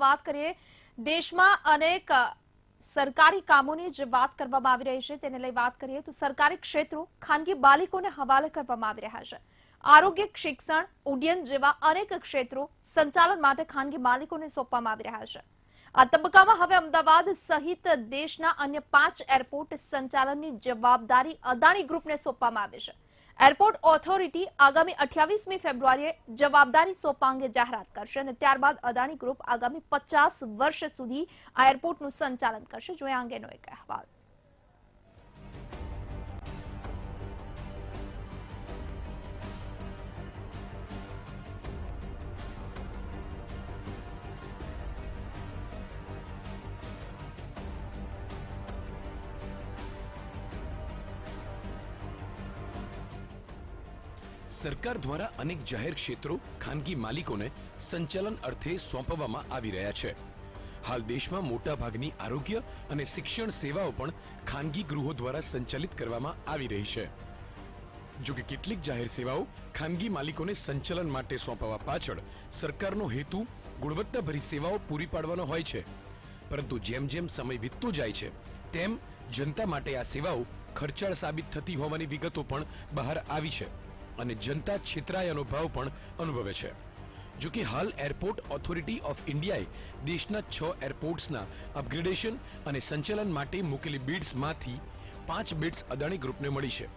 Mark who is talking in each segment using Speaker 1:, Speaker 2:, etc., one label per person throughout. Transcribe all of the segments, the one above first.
Speaker 1: વાત કરીએ દેશમાં અનેક સરકારી કામોની જે વાત કરવામાં આવી રહી છે તેને લઈ વાત કરીએ તો સરકારી ક્ષેત્રો ખાનગી માલિકોને હવાલે કરવામાં આવી રહ્યા છે। આરોગ્ય, શિક્ષણ, ઉડ્ડયન જેવા અનેક ક્ષેત્રો સંચાલન માટે ખાનગી માલિકોને સોંપવામાં આવી રહ્યા છે। આ તબક્કામાં હવે અમદાવાદ સહિત દેશના અન્ય 5 એરપોર્ટ સંચાલનની જવાબદારી અદાણી ગ્રુપને સોંપવામાં આવી છે। એરપોર્ટ ઓથોરિટી આગામી 28મી ફેબ્રુઆરીએ જવાબદારી સોંપવા અંગે જાહેરાત કરશે અને ત્યારબાદ અદાણી ગ્રુપ આગામી 50 વર્ષ સુધી આ એરપોર્ટનું સંચાલન કરશે। જો આ અંગેનો એક અહેવાલ।
Speaker 2: સરકાર દ્વારા અનેક જાહેર ક્ષેત્રો ખાનગી માલિકોને સંચાલન અર્થે સોંપવામાં આવી રહ્યા છે। હાલ દેશમાં મોટાભાગની આરોગ્ય અને શિક્ષણ સેવાઓ પણ ખાનગી ગૃહો દ્વારા સંચાલિત કરવામાં આવી રહી છે। જો કે કેટલીક જાહેર સેવાઓ ખાનગી માલિકોને સંચાલન માટે સોંપવા પાછળ સરકારનો હેતુ ગુણવત્તાભરી સેવાઓ પૂરી પાડવાનો હોય છે, પરંતુ જેમ જેમ સમય વીતતો જાય છે તેમ જનતા માટે આ સેવાઓ ખર્ચાળ સાબિત થતી હોવાની વિગતો પણ બહાર આવી છે અને જનતા છેતરાયાનો ભાવ પણ અનુભવે છે। જો કે હાલ એરપોર્ટ ઓથોરિટી ઓફ ઇન્ડિયાએ દેશના 6 એરપોર્ટ્સના અપગ્રેડેશન અને સંચાલન માટે મૂકેલી બિડ્સમાંથી 5 બિડ્સ અદાણી ગ્રુપને મળી છે।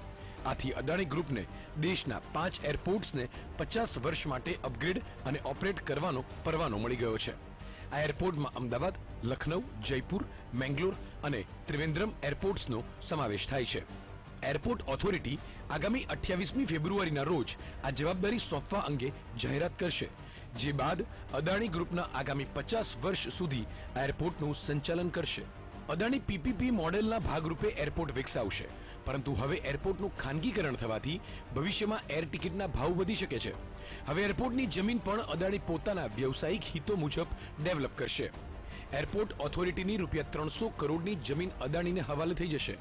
Speaker 2: આથી અદાણી ગ્રુપને દેશના 5 એરપોર્ટ્સને 50 વર્ષ માટે અપગ્રેડ અને ઓપરેટ કરવાનો પરવાનો મળી ગયો છે। આ એરપોર્ટમાં અમદાવાદ, લખનઉ, જયપુર, મેંગલોર અને ત્રિવેન્દ્રમ એરપોર્ટ્સનો સમાવેશ થાય છે। એરપોર્ટ ઓથોરિટી આગામી 28મી ફેબ્રુઆરીના રોજ આ જવાબદારી સોંપવા અંગે જાહેરાત કરશે, જે બાદ અદાણી ગ્રુપના આગામી 50 વર્ષ સુધી આ એરપોર્ટનું સંચાલન કરશે। અદાણી પીપીપી મોડેલના ભાગરૂપે એરપોર્ટ વિકસાવશે, પરંતુ હવે એરપોર્ટનું ખાનગીકરણ થવાથી ભવિષ્યમાં એર ટિકિટના ભાવ વધી શકે છે। હવે એરપોર્ટની જમીન પણ અદાણી પોતાના વ્યવસાયિક હિતો મુજબ ડેવલપ કરશે। એરપોર્ટ ઓથોરિટીની ₹300 કરોડની જમીન અદાણીને હવાલે થઈ જશે,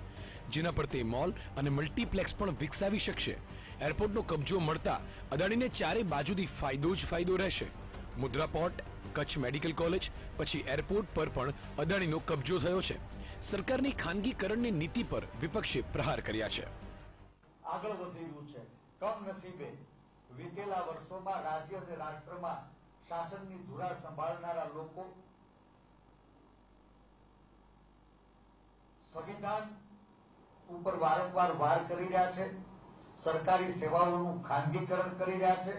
Speaker 2: જેના પર તે મોલ અને મલ્ટીપ્લેક્સ પણ વિકસાવી શકશે। એરપોર્ટનો કબજો મળતા અદાણીને ચારે બાજુથી ફાયદો જ ફાયદો રહેશે। મુદ્રા પોર્ટ, કચ્છ મેડિકલ કોલેજ, પછી એરપોર્ટ પર પણ અદાણીનો કબજો થયો છે। સરકારની ખાનગીકરણની નીતિ પર વિપક્ષે પ્રહાર કર્યા છે।
Speaker 3: આગળ વધી રહ્યું છે। કમનસીબે વીતેલા વર્ષોમાં રાજ્ય અને રાષ્ટ્રમાં શાસનની ધુરા સંભાળનારા લોકો સંવિધાન ઉપર વારંવાર વાર કરી રહ્યા છે, સરકારી સેવાઓનું ખાનગીકરણ કરી રહ્યા છે,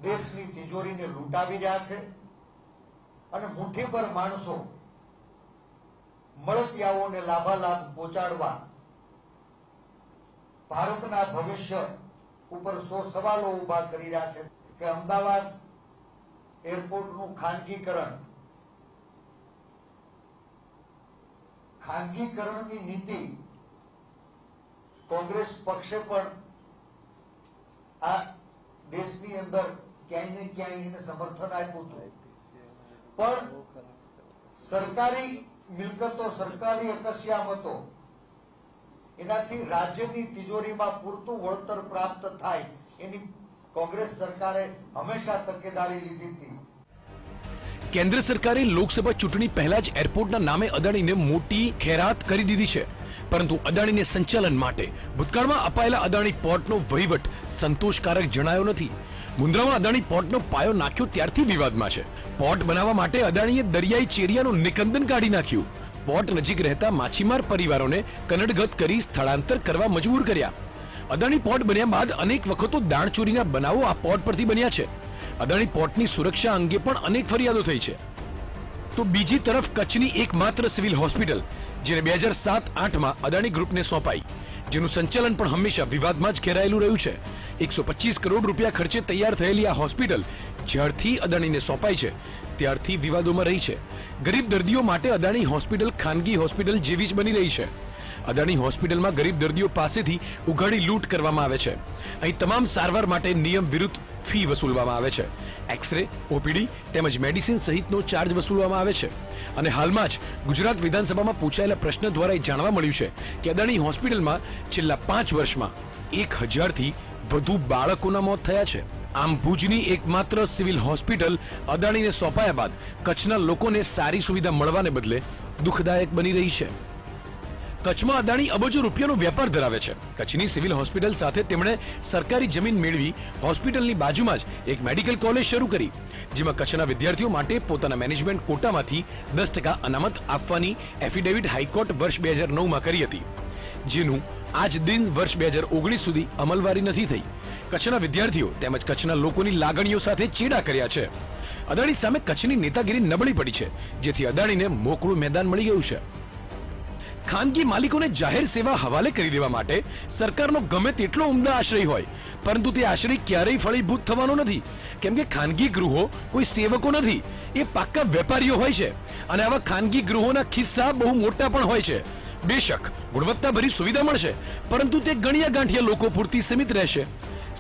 Speaker 3: દેશની તિજોરીને લૂંટાવી રહ્યા છે અને મુઠ્ઠીભર માણસો મળતિયાઓને લાભાલાભ પહોંચાડવા ભારતના ભવિષ્ય ઉપર 100 સવાલો ઉભા કરી રહ્યા છે કે અમદાવાદ એરપોર્ટનું ખાનગીકરણની નીતિ કોંગ્રેસ પક્ષે પણ આ દેશની અંદર ક્યાંય ને ક્યાંય એને સમર્થન આપ્યું હતું, પણ સરકારી મિલકતો, સરકારી અકસ્યામતો એનાથી રાજ્યની તિજોરીમાં પૂરતું વળતર પ્રાપ્ત થાય એની કોંગ્રેસ સરકારે હંમેશા તકેદારી લીધી હતી।
Speaker 2: કેન્દ્ર સરકારે લોકસભા ચૂંટણી પહેલા જ એરપોર્ટના નામે અદાણીને મોટી ખેરાત કરી દીધી છે, પરંતુ અદાણીને સંચાલન માટે ભૂતકાળમાં અપાયેલા અદાણી પોર્ટનો વહીવટ સંતોષકારક જણાયો નથી। મુન્દ્રામાં અદાણી પોર્ટનો પાયો નાખ્યો ત્યારથી વિવાદમાં છે। પોર્ટ બનાવવા માટે અદાણીએ દરિયાઈ ચેરિયાનું નિકંદન કાઢી નાખ્યું। પોર્ટ નજીક રહેતા માછીમાર પરિવારોને કનડગત કરી સ્થળાંતર કરવા મજબૂર કર્યા। અદાણી પોર્ટ બન્યા બાદ અનેક વખતો દાણચોરીના બનાવો આ પોર્ટ પરથી બન્યા છે। અદાણી પોર્ટની સુરક્ષા અંગે પણ અનેક ફરિયાદો થઈ છે। તો બીજી તરફ કચ્છની એકમાત્ર સિવિલ હોસ્પિટલ, જેને 2007-8માં અદાણી ગ્રુપને સોંપાઈ, જેનું સંચાલન પણ હંમેશા વિવાદમાં જ ઘેરાયેલું રહ્યું છે। 125 કરોડ રૂપિયા ખર્ચે તૈયાર થયેલી આ હોસ્પિટલ જ્યારથી અદાણીને સોંપાઈ છે ત્યારથી વિવાદોમાં રહી છે। ગરીબ દર્દીઓ માટે અદાણી હોસ્પિટલ ખાનગી હોસ્પિટલ જેવી જ બની રહી છે। અદાણી હોસ્પિટલમાં ગરીબ દર્દીઓ પાસેથી ઉઘાડી લૂંટ કરવામાં આવે છે। અહીં તમામ સારવાર માટે નિયમ વિરુદ્ધ ફી વસૂલવામાં આવે છે। એક્સરે, ઓપીડી તેમજ મેડિસિન સહિતનો ચાર્જ વસૂલવામાં આવે છે। અને હાલમાં જ ગુજરાત વિધાનસભામાં પૂછાયેલા પ્રશ્ન દ્વારા જાણવા મળ્યું છે કે અદાણી હોસ્પિટલમાં છેલ્લા 5 વર્ષમાં 1000થી વધુ બાળકોના મોત થયા છે। આમ ભુજની એકમાત્ર સિવિલ હોસ્પિટલ અદાણીને સોંપાયા બાદ કચ્છના લોકોને સારી સુવિધા મળવાને બદલે દુઃખદાયક બની રહી છે. કચ્છમાં અદાણી અબજો રૂપિયાનો વેપાર ધરાવે છે. કચ્છની સિવિલ હોસ્પિટલ સાથે તેમણે સરકારી જમીન મેળવી હોસ્પિટલની બાજુમાં જ એક મેડિકલ કોલેજ શરૂ કરી, જેમાં કચ્છના વિદ્યાર્થીઓ માટે પોતાના મેનેજમેન્ટ કોટામાંથી 10% અનામત આપવાની એફિડેવિટ હાઈકોર્ટ વર્ષ 2009માં કરી હતી, જેનું આજ દિન વર્ષ 2019 સુધી અમલવારી નથી થઈ. કચ્છના વિદ્યાર્થીઓ તેમજ કચ્છના લોકોની લાગણીઓ સાથે ચેડા કર્યા છે. અદાણી સામે કચ્છની નેતાગીરી નબળી પડી છે, જેથી અદાણીને મોકળું મેદાન મળી ગયું છે. ખાનગી માલિકોને જાહેર સેવા હવાલે કરી દેવા માટે સરકારનો ગમે તેટલો ઉમદા આશ્રય હોય, પરંતુ તે આશ્રય ક્યારેય ફળીભૂત થવાનો નથી, કેમ કે ખાનગી ગૃહો કોઈ સેવકો નથી, એ પાક્કા વેપારીઓ હોય છે. અને આવા ખાનગી ગૃહોના ખિસ્સા બહુ મોટા પણ હોય છે. બેશક ગુણવત્તાભરી સુવિધા મળશે, પરંતુ તે ગણ્યા ગાંઠિયા લોકો પૂરતી સીમિત રહેશે.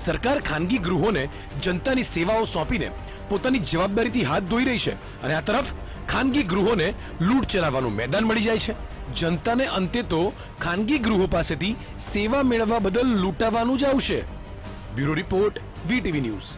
Speaker 2: સરકાર ખાનગી ગૃહોને જનતાની સેવાઓ સોંપીને પોતાની જવાબદારીથી હાથ ધોઈ રહી છે, અને આ તરફ ખાનગી ગૃહોને લૂંટ ચલાવવાનું મેદાન મળી જાય છે. જનતાને અંતે તો ખાનગી ગૃહો પાસેથી સેવા મેળવવા બદલ લૂંટાવાનું જ આવશે. Bureau report, VTV news.